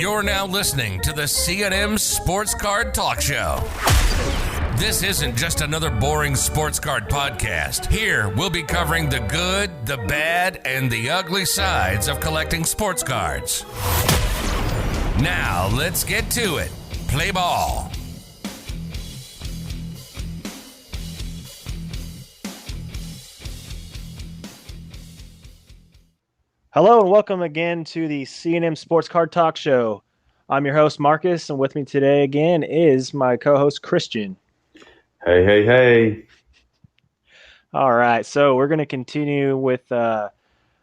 You're now listening to the C&M Sports Card Talk Show. This isn't just another boring sports card podcast. Here, we'll be covering the good, the bad, and the ugly sides of collecting sports cards. Now, let's get to it. Play ball. Hello and welcome again to the C&M Sports Card Talk Show. I'm your host, Marcus, and with me today again is my co-host, Christian. Hey. All right, so we're going to continue with our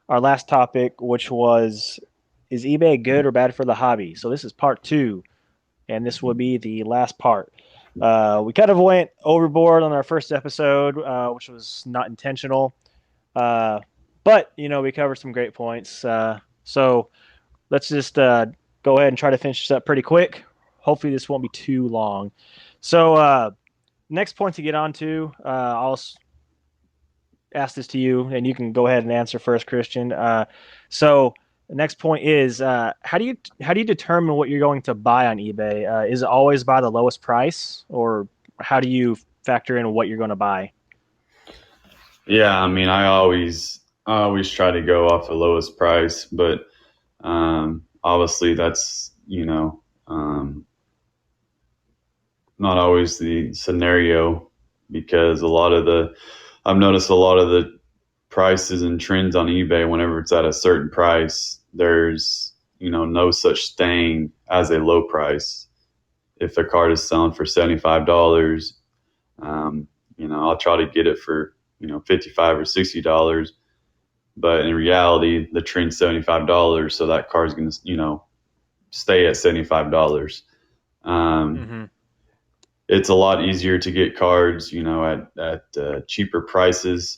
last topic, which was, is eBay good or bad for the hobby? So this is part 2, and this will be the last part. We kind of went overboard on our first episode, which was not intentional. But, we covered some great points. So let's just go ahead and try to finish this up pretty quick. Hopefully this won't be too long. So next point to get on to, I'll ask this to you, and you can go ahead and answer first, Christian. So the next point is, how do you determine what you're going to buy on eBay? Is it always by the lowest price, or how do you factor in what you're going to buy? Yeah, I mean, I always try to go off the lowest price, but obviously that's, not always the scenario, because I've noticed a lot of the prices and trends on eBay, whenever it's at a certain price, there's, no such thing as a low price. If a card is selling for $75, I'll try to get it for, $55 or $60. But in reality, the trend's $75, so that card's going to, stay at $75. It's a lot easier to get cards, at cheaper prices.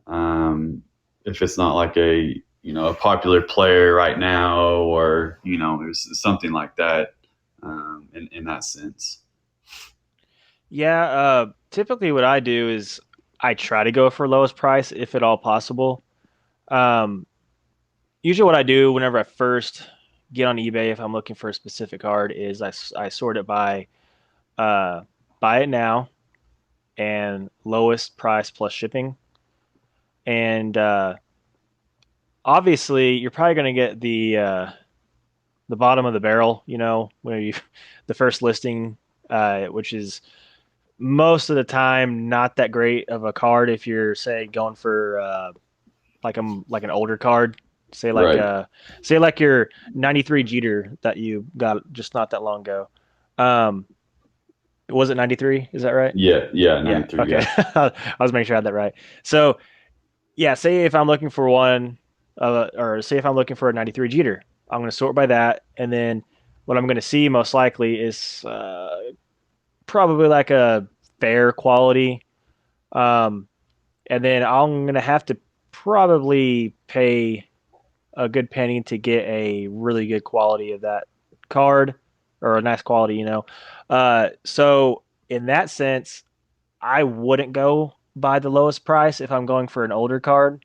If it's not like a popular player right now, or there's something like that, in that sense. Yeah, typically what I do is I try to go for lowest price if at all possible. Usually what I do whenever I first get on eBay, if I'm looking for a specific card, is I sort it by buy it now and lowest price plus shipping. And obviously you're probably going to get the bottom of the barrel, where the first listing, which is most of the time not that great of a card if you're, say, going for like an older card. Say like your 93 Jeter that you got just not that long ago. Was it 93? Is that right? Yeah, 93. Okay. Yeah. I was making sure I had that right. So, yeah, say if I'm looking for one, or say if I'm looking for a 93 Jeter, I'm going to sort by that, and then what I'm going to see most likely is probably like a fair quality, and then I'm going to have to probably pay a good penny to get a really good quality of that card, or a nice quality, So in that sense, I wouldn't go by the lowest price if I'm going for an older card.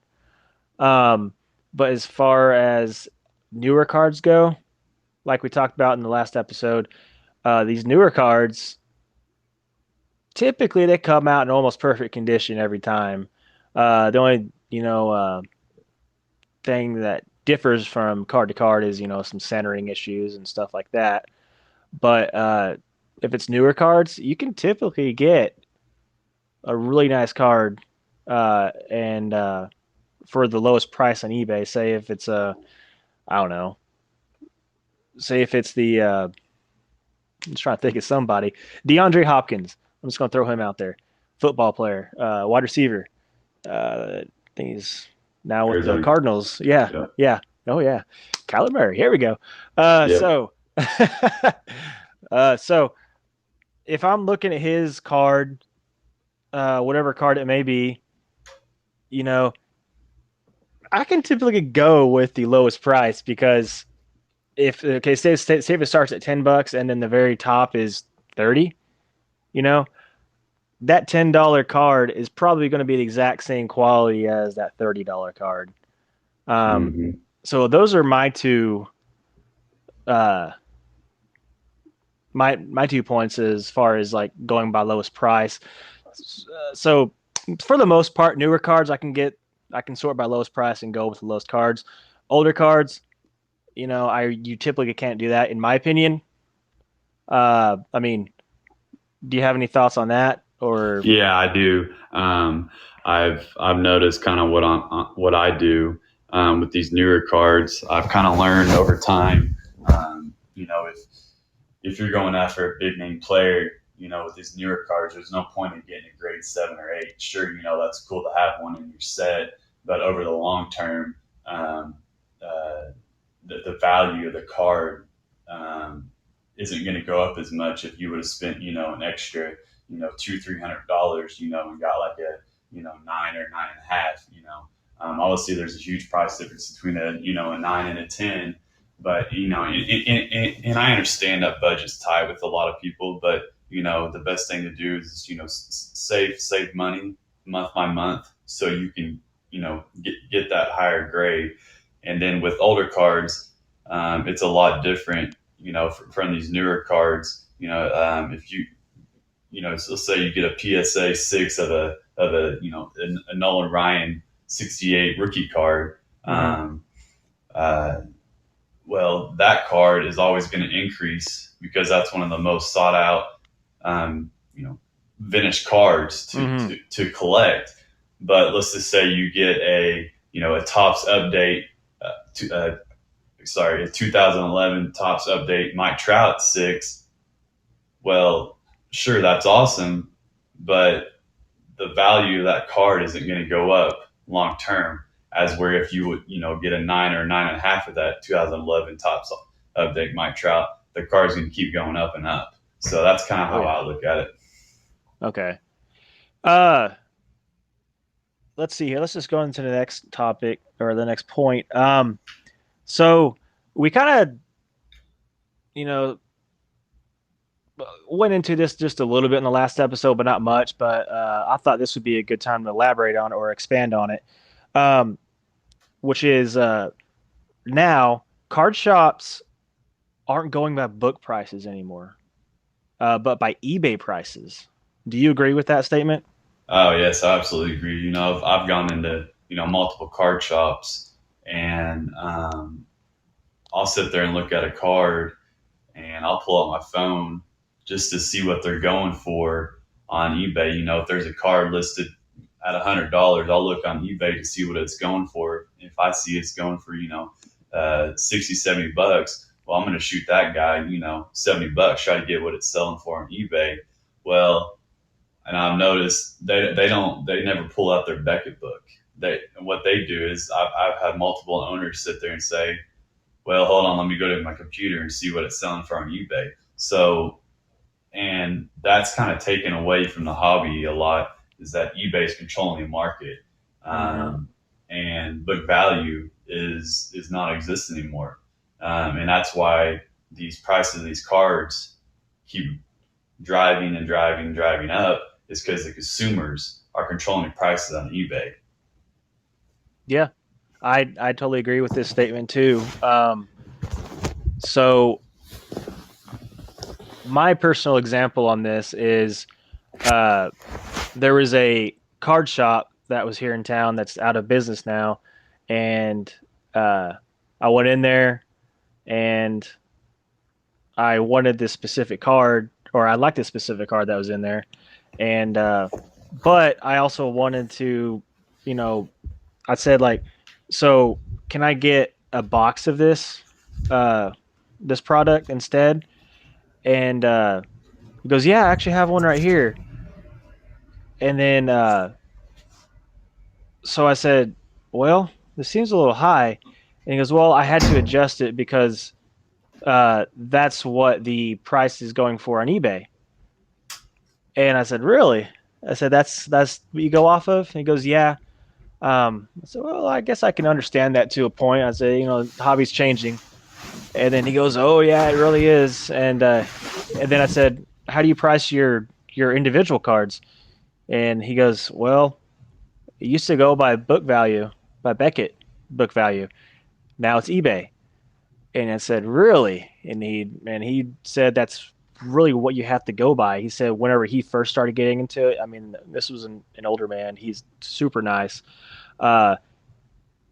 But as far as newer cards go, like we talked about in the last episode, these newer cards, typically they come out in almost perfect condition every time. The only, thing that differs from card to card is, some centering issues and stuff like that. But if it's newer cards, you can typically get a really nice card, and for the lowest price on eBay. Say if it's I don't know. Say if it's the I'm just trying to think of somebody. DeAndre Hopkins. I'm just going to throw him out there. Football player, wide receiver. I think he's now with the Cardinals. Yeah. Oh yeah. Kyler Murray. Here we go. So so if I'm looking at his card, whatever card it may be, I can typically go with the lowest price, because say if it starts at $10 and then the very top is 30, that $10 card is probably going to be the exact same quality as that $30 card. So those are my two my 2 points as far as like going by lowest price. So for the most part, newer cards I can sort by lowest price and go with the lowest cards. Older cards, you typically can't do that in my opinion. I mean, do you have any thoughts on that or? Yeah, I do. I've noticed kind of what I do with these newer cards. I've kind of learned over time. If you're going after a big name player, with these newer cards, there's no point in getting a grade 7 or 8. Sure, that's cool to have one in your set, but over the long term, uh, the value of the card isn't going to go up as much if you would have spent, an extra, $200-300, and got like a, 9 or 9.5. Obviously, there's a huge price difference between a 9 and a 10. But and I understand that budget's tight with a lot of people. But the best thing to do is save money month by month, so you can get that higher grade. And then with older cards, it's a lot different. From these newer cards, if so let's say you get a PSA 6 of a Nolan Ryan 68 rookie card. Well, that card is always going to increase because that's one of the most sought out, vintage cards to collect. But let's just say you get a Topps update, a 2011 Topps update, Mike Trout 6. Well, sure, that's awesome, but the value of that card isn't going to go up long term. As where if you would, get a 9 or 9.5 of that 2011 Topps update Mike Trout, the card's going to keep going up and up. So that's kind of how I look at it. Okay. Let's see here. Let's just go into the next topic or the next point. So we kind of, went into this just a little bit in the last episode, but not much. But I thought this would be a good time to elaborate on it or expand on it. Which is now card shops aren't going by book prices anymore, but by eBay prices. Do you agree with that statement? Oh yes, I absolutely agree. I've gone into multiple card shops, and I'll sit there and look at a card, and I'll pull out my phone just to see what they're going for on eBay. If there's a card listed at $100, I'll look on eBay to see what it's going for. If I see it's going for, $60-70, well, I'm going to shoot that guy, $70, try to get what it's selling for on eBay. Well, and I've noticed they never pull out their Beckett book. What they do is I've had multiple owners sit there and say, well, hold on, let me go to my computer and see what it's selling for on eBay. So, and that's kind of taken away from the hobby a lot, is that eBay is controlling the market, and book value is non-existent anymore, and that's why these prices of these cards keep driving up. Is because the consumers are controlling the prices on eBay. Yeah, I totally agree with this statement too. So my personal example on this is there was a card shop that was here in town that's out of business now, and I went in there and I wanted this specific card, or I liked this specific card that was in there, and but I also wanted to, I said like, so can I get a box of this product instead? And he goes, yeah, I actually have one right here. And then so I said, well, this seems a little high. And he goes, well, I had to adjust it because that's what the price is going for on eBay. And I said, really? I said, that's what you go off of? And he goes, yeah. I said, well, I guess I can understand that to a point. I said, the hobby's changing. And then he goes, oh, yeah, it really is. And then I said, how do you price your individual cards? And he goes, well, it used to go by book value, by Beckett book value. Now it's eBay. And I said, really? And he said that's really what you have to go by. He said whenever he first started getting into it, I mean, this was an older man. He's super nice. Uh,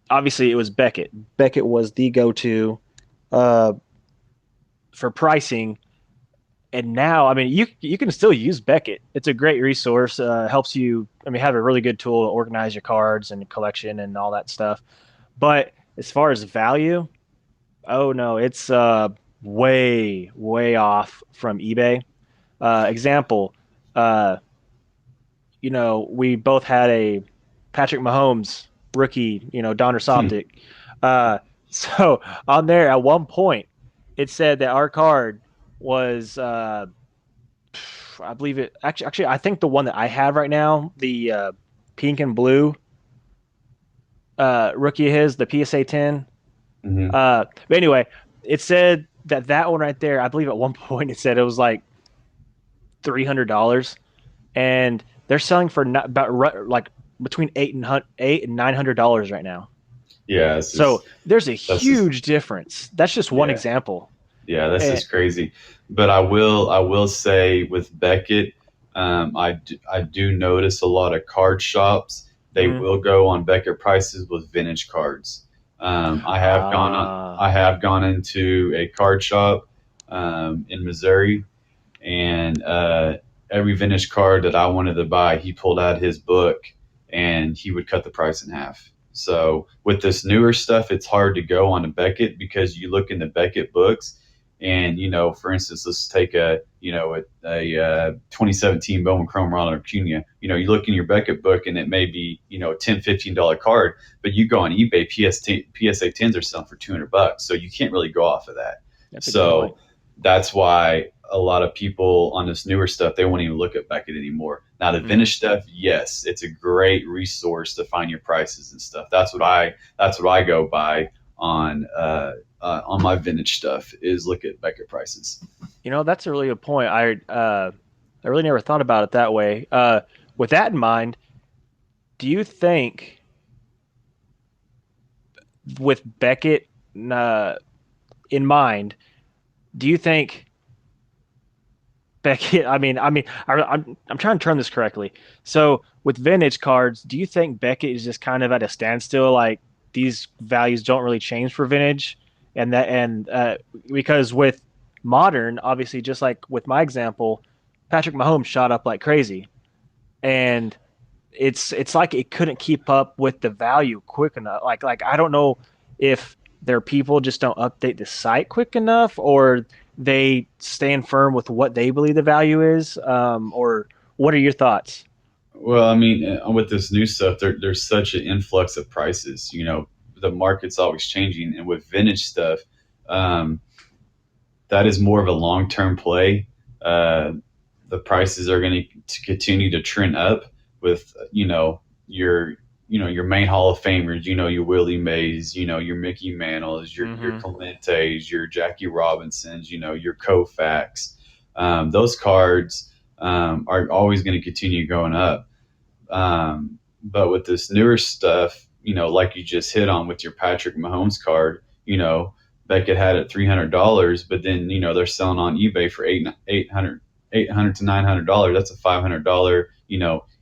Obviously, it was Beckett. Beckett was the go-to uh, for pricing. And now, I mean, you can still use Beckett. It's a great resource. Helps you, I mean, have a really good tool to organize your cards and collection and all that stuff. But as far as value, oh no, it's way off from eBay. Example, uh, we both had a Patrick Mahomes rookie, Donner Soptic. Uh, so on there, at one point, it said that our card was, I believe it actually, I think the one that I have right now, the pink and blue rookie of his, the PSA 10. Hmm. But anyway, it said that one right there, I believe at one point it said it was like $300, and they're selling for not, about like between eight and $900 right now. Yeah, So there's a that's just huge difference. That's just one yeah. example. Yeah, that's And, just crazy. But I will say with Beckett, I do notice a lot of card shops. They mhm. will go on Beckett prices with vintage cards. uh, I have gone into a card shop in Missouri, and every vintage card that I wanted to buy, he pulled out his book and he would cut the price in half. So with this newer stuff, it's hard to go on a Beckett because you look in the Beckett books, and for instance, let's take a 2017 Bowman Chrome Ronald Acuna. You look in your Beckett book and it may be a $10-15 card, but you go on eBay, PSA 10s are selling for $200, so you can't really go off of that. that's a good point. So that's why a lot of people on this newer stuff, they won't even look at Beckett anymore. Now the Hmm. vintage stuff, yes, it's a great resource to find your prices and stuff. That's what I go by on my vintage stuff, is look at Beckett prices. That's a really good point. I really never thought about it that way. With that in mind, do you think with Beckett uh, in mind, do you think Beckett? I'm trying to term this correctly. So with vintage cards, do you think Beckett is just kind of at a standstill? Like these values don't really change for vintage, and because with modern, obviously, just like with my example, Patrick Mahomes shot up like crazy, and it's like it couldn't keep up with the value quick enough. Like I don't know if their people just don't update the site quick enough, or they stand firm with what they believe the value is. Or what are your thoughts? Well, I mean, with this new stuff, there's such an influx of prices. The market's always changing, and with vintage stuff, um, that is more of a long term play. Uh, the prices are going to continue to trend up with your main Hall of Famers. Your Willie Mays. Your Mickey Mantles. Your Mm-hmm. Clementes. Your Jackie Robinsons. Your Koufax. Those cards are always going to continue going up. But with this newer stuff, like you just hit on with your Patrick Mahomes card, Beckett had it $300, but then they're selling on eBay for 800 to $900. That's a $500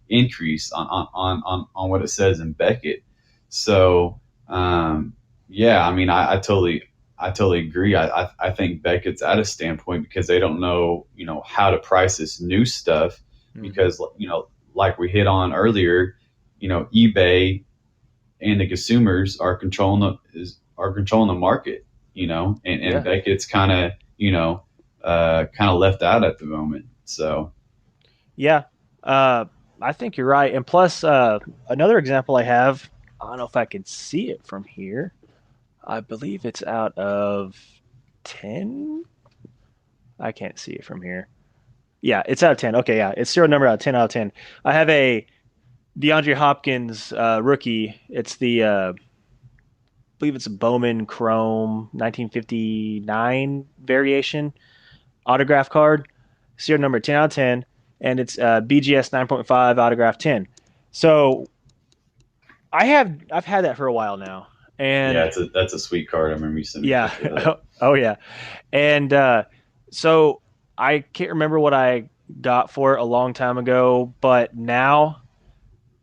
increase on what it says in Beckett. So yeah, I mean, I totally agree. I think Beckett's at a standpoint because they don't know how to price this new stuff, Mm-hmm. because like we hit on earlier, eBay and the consumers are controlling the market, and Yeah, Beckett's kind of left out at the moment. So yeah. Uh, I think you're right. And plus, another example I have, I don't know if I can see it from here. I believe it's out of 10. I can't see it from here. Yeah, it's out of 10. Okay, yeah, it's serial number out of 10 out of 10. I have a DeAndre Hopkins rookie. It's I believe it's a Bowman Chrome 1959 variation autograph card, serial number 10 out of 10, and it's BGS 9.5 autograph 10. So I've had that for a while now, yeah, and that's a sweet card. I remember you sent me a yeah, picture of that. oh yeah, and so I can't remember what I got for it a long time ago, but now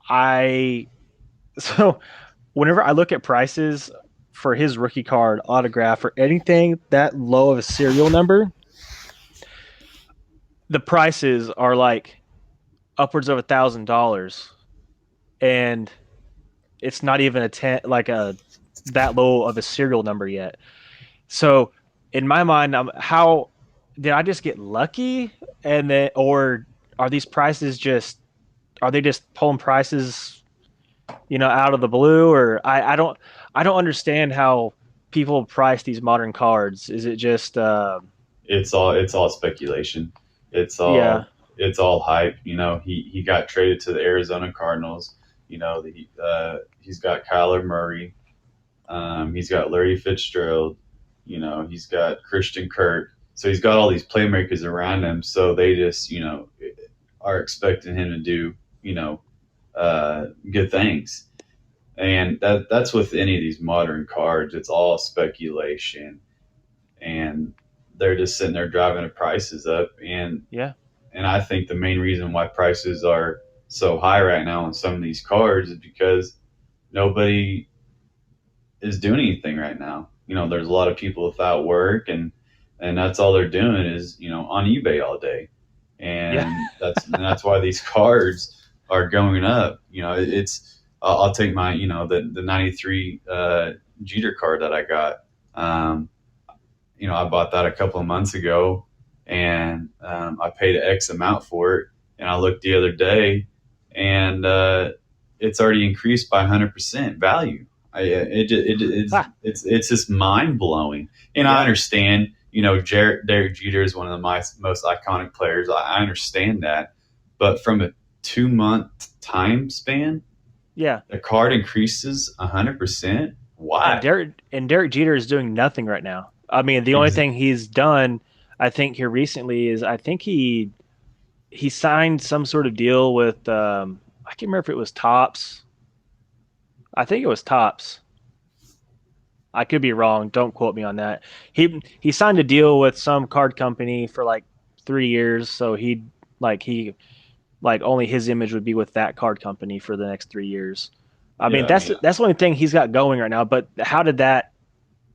I so whenever I look at prices for his rookie card autograph or anything that low of a serial number, the prices are like upwards of $1,000, and it's not even a ten like a that low of a serial number yet. So in my mind, how did I just get lucky, and then or are these prices just are they just pulling prices out of the blue, or I don't understand how people price these modern cards. Is it just It's all speculation. It's yeah, all hype. He got traded to the Arizona Cardinals. He's got Kyler Murray. He's got Larry Fitzgerald. He's got Christian Kirk. So he's got all these playmakers around him. So they just are expecting him to do good things. And that's with any of these modern cards. It's all speculation, and they're just sitting there driving the prices up. yeah, And I think the main reason why prices are so high right now on some of these cards is because nobody is doing anything right now. There's a lot of people without work, and that's all they're doing is on eBay all day, yeah, and that's why these cards are going up. It's I'll take my the '93 Jeter card that I got. Um, I bought that a couple of months ago, and I paid X amount for it. And I looked the other day, and it's already increased by 100% value. ah, It's just mind blowing. And I yeah, understand, Derek Jeter is one of the most iconic players. I understand that, but from a 2 month time span, yeah. the card increases 100%. And Why? Derek Jeter is doing nothing right now. I mean, the only Ex- thing he's done, I think, here recently is I think he signed some sort of deal with I can't remember if it was Tops. I think it was Tops. I could be wrong. Don't quote me on that. He signed a deal with some card company for like 3 years, so he like only his image would be with that card company for the next 3 years. I mean, yeah, I mean, that's the only thing he's got going right now. But how did that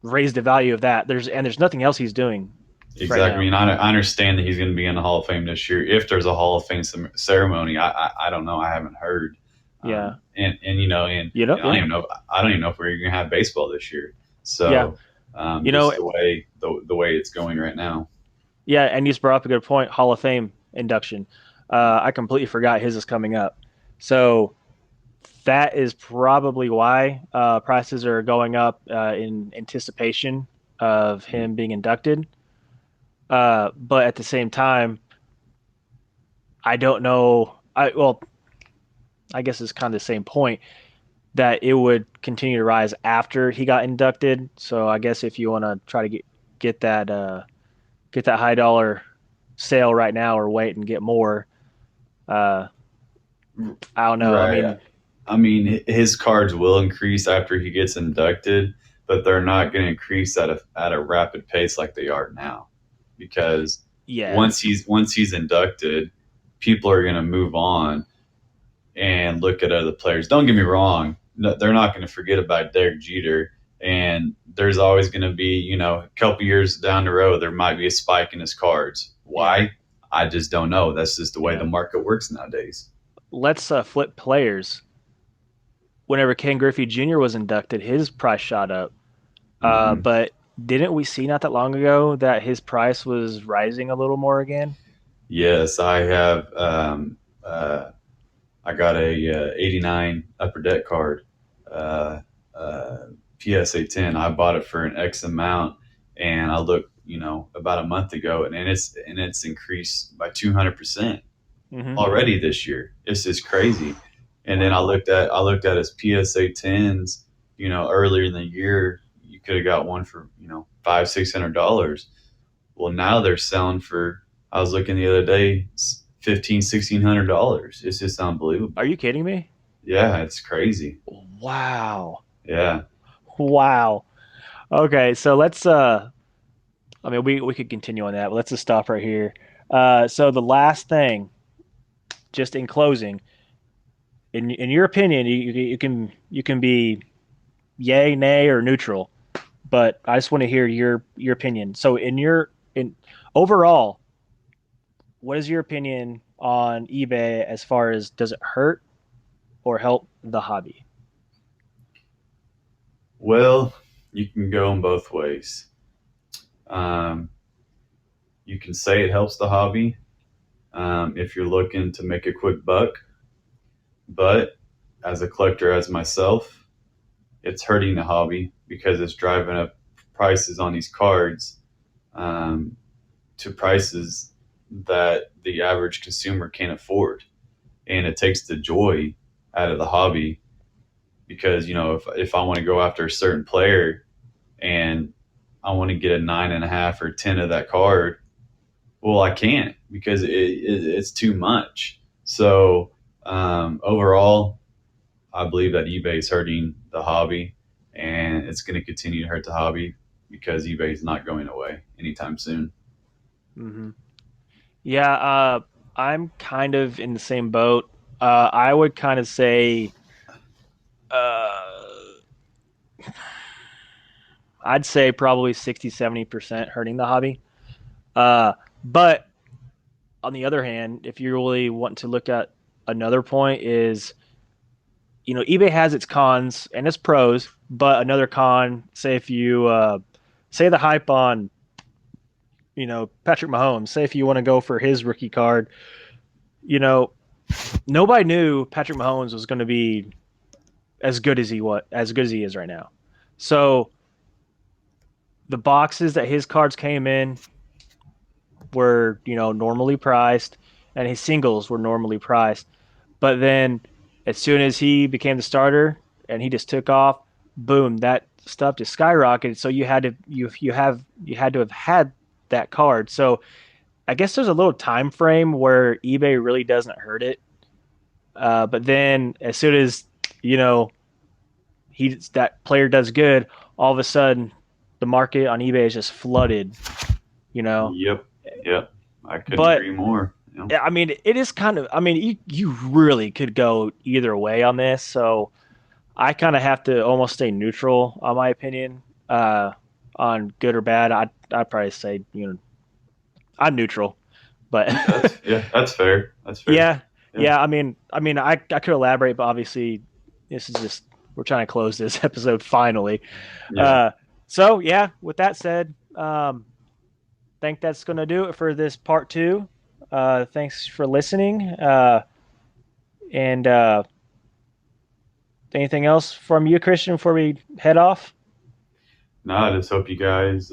raise the value of that? There's nothing else he's doing right exactly. I now. mean, I understand that he's going to be in the Hall of Fame this year. If there's a Hall of Fame ceremony, I don't know. I haven't heard. Yeah, And I don't yeah, even know. I don't even know if we're going to have baseball this year. yeah. So You just know, the way it's going right now. yeah. And you just brought up a good point. Hall of Fame induction. I completely forgot his is coming up. So that is probably why prices are going up in anticipation of him being inducted. But at the same time, I don't know. I guess it's kind of the same point that it would continue to rise after he got inducted. So I guess if you want to try to get get that high dollar sale right now or wait and get more, uh, I don't know. I Right. mean, I mean, his cards will increase after he gets inducted, but they're not going to increase at a rapid pace like they are now, because yeah, once he's inducted, people are going to move on and look at other players. Don't get me wrong; no, they're not going to forget about Derek Jeter, and there's always going to be, a couple years down the road, there might be a spike in his cards. yeah, Why? I just don't know. That's just the way yeah. the market works nowadays. Let's flip players. Whenever Ken Griffey Jr. was inducted, his price shot up. Hmm. But didn't we see not that long ago that his price was rising a little more again? Yes, I have. I got a '89 Upper Deck card, uh, uh, PSA 10. I bought it for an X amount, and I looked, about a month ago, and it's increased by 200% Hmm. already this year. It's just crazy. And then I Wow. looked at I looked at his PSA 10s. Earlier in the year, you could have got one for $500-$600. Well, now they're selling for. I was looking the other day, $1,500-$1,600. It's just Are unbelievable. you kidding me? Yeah, it's crazy. Wow. Yeah. Wow. Okay, so I mean, we could continue on that, but let's just stop right here. So the last thing, just in closing, in your opinion, you can be yay, nay, or neutral, but I just want to hear your opinion. So in overall, what is your opinion on eBay as far as does it hurt or help the hobby? Well, you can go in both ways. Um, you can say it helps the hobby if you're looking to make a quick buck, but as a collector, as myself, it's hurting the hobby because it's driving up prices on these cards um, to prices that the average consumer can't afford. And it takes the joy out of the hobby because, if I want to go after a certain player and I want to get a 9.5 or 10 of that card, well, I can't because it's too much. So overall, I believe that eBay is hurting the hobby, and it's going to continue to hurt the hobby because eBay is not going away anytime soon. Mm-hmm. Yeah, I'm kind of in the same boat. I would kind of say, uh, I'd say probably 60-70% hurting the hobby. But on the other hand, if you really want to look at another point is, eBay has its cons and its pros, but another con, say if you, say the hype on, Patrick Mahomes, say if you want to go for his rookie card, you know, nobody knew Patrick Mahomes was going to be as good as he is right now. So the boxes that his cards came in were, normally priced, and his singles were normally priced. But then, as soon as he became the starter and he just took off, boom, that stuff just skyrocketed. So you had to have had that card. So I guess there's a little time frame where eBay really doesn't hurt it. But then as soon as you know that player does good, all of a sudden the market on eBay is just flooded. You know, Yep. I couldn't but agree more. yeah, I mean, it is kind of. I mean, you really could go either way on this. So I kind of have to almost stay neutral on my opinion on good or bad. I'd probably say I'm neutral, but That's fair. That's fair. yeah, Yeah. yeah. I could elaborate, but obviously this is just we're trying to close this episode finally. Yeah. So yeah, with that said, think that's going to do it for this part 2. Thanks for listening. And anything else from you, Christian, before we head off? No, I just hope you guys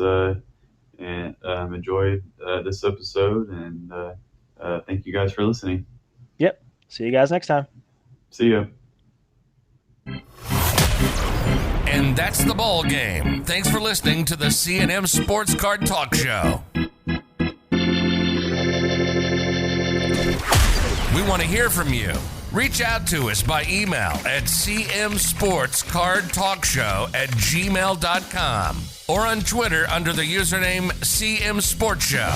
enjoyed this episode, and thank you guys for listening. Yep. See you guys next time. See ya. And that's the ball game. Thanks for listening to the C&M Sports Card Talk Show. We want to hear from you. Reach out to us by email at cmsportscardtalkshow@gmail.com or on Twitter under the username CM Sports Show.